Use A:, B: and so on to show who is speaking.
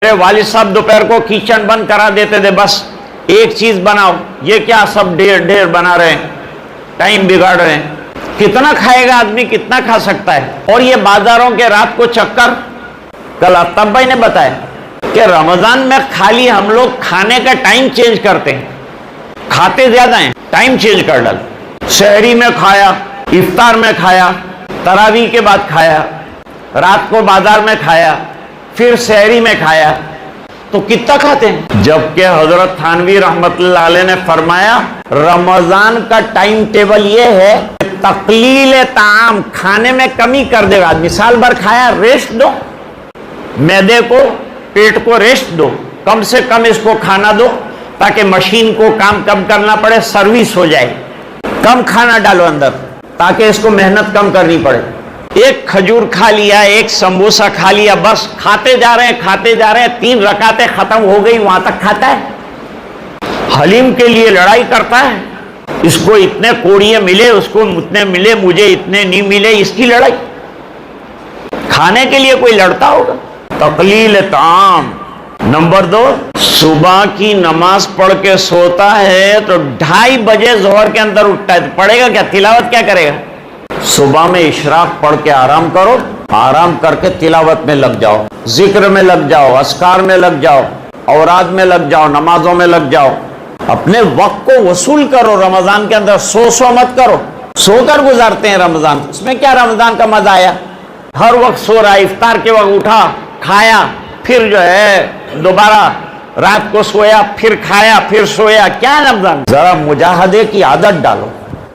A: میرے والد صاحب دوپہر کو کچن بند کرا دیتے تھے، بس ایک چیز بناؤ، یہ کیا سب ڈھیر ڈھیر بنا رہے ہیں، ٹائم بگاڑ رہے ہیں۔ کتنا کھائے گا آدمی، کتنا کھا سکتا ہے؟ اور یہ بازاروں کے رات کو چکر، کل آفتاب بھائی نے بتایا کہ رمضان میں خالی ہم لوگ کھانے کا ٹائم چینج کرتے ہیں، کھاتے زیادہ ہیں، ٹائم چینج کر ڈال۔ سحری میں کھایا، افطار میں کھایا، تراویح کے بعد کھایا، رات کو بازار میں کھایا، پھر سحری میں کھایا، تو کتنا کھاتے ہیں؟ جبکہ حضرت تھانوی رحمت اللہ علیہ نے فرمایا رمضان کا ٹائم ٹیبل یہ ہے کہ تقلیل طعام، کھانے میں کمی کر دے گا۔ مثال بھر کھایا، ریسٹ دو، معدے کو، پیٹ کو ریسٹ دو، کم سے کم اس کو کھانا دو تاکہ مشین کو کام کم کرنا پڑے، سروس ہو جائے۔ کم کھانا ڈالو اندر تاکہ اس کو محنت کم کرنی پڑے۔ ایک کھجور کھا لیا، ایک سمبوسہ کھا لیا، بس کھاتے جا رہے ہیں، کھاتے جا رہے ہیں، 3 رکعتیں ختم ہو گئی، وہاں تک کھاتا ہے۔ حلیم کے لیے لڑائی کرتا ہے، اس کو اتنے کوڑیے ملے، اس کو اتنے ملے، مجھے اتنے نہیں ملے، اس کی لڑائی۔ کھانے کے لیے کوئی لڑتا ہوگا؟ تقلیل طعام۔ نمبر 2، صبح کی نماز پڑھ کے سوتا ہے تو 2:30 بجے ظہر کے اندر اٹھتا ہے، تو پڑھے گا کیا؟ تلاوت کیا کرے گا؟ صبح میں اشراق پڑھ کے آرام کرو، آرام کر کے تلاوت میں لگ جاؤ، ذکر میں لگ جاؤ، اذکار میں لگ جاؤ، اوراد میں لگ جاؤ، نمازوں میں لگ جاؤ۔ اپنے وقت کو وصول کرو رمضان کے اندر، سو مت کرو۔ سو کر گزارتے ہیں رمضان، اس میں کیا رمضان کا مزہ آیا؟ ہر وقت سو رہا ہے، افطار کے وقت اٹھا، کھایا، پھر جو ہے دوبارہ رات کو سویا، پھر کھایا، پھر سویا، کیا رمضان؟ ذرا مجاہدے کی عادت ڈالو۔